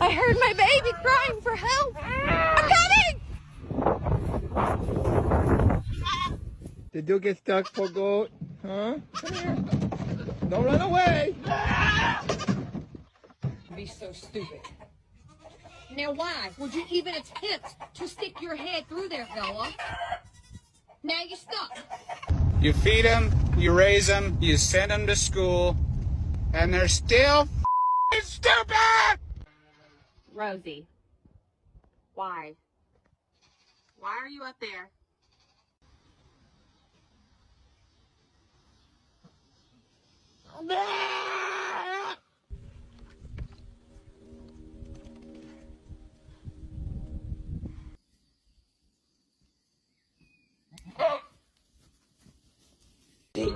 I heard my baby crying for help. I'm coming! Did you get stuck, poor goat? Huh? Come here. Don't run away. Be so stupid. Now why would you even attempt to stick your head through there, fella? Now you're stuck. You feed them, you raise them, you send them to school, and they're still stupid! Rosie, why? Why are you up there?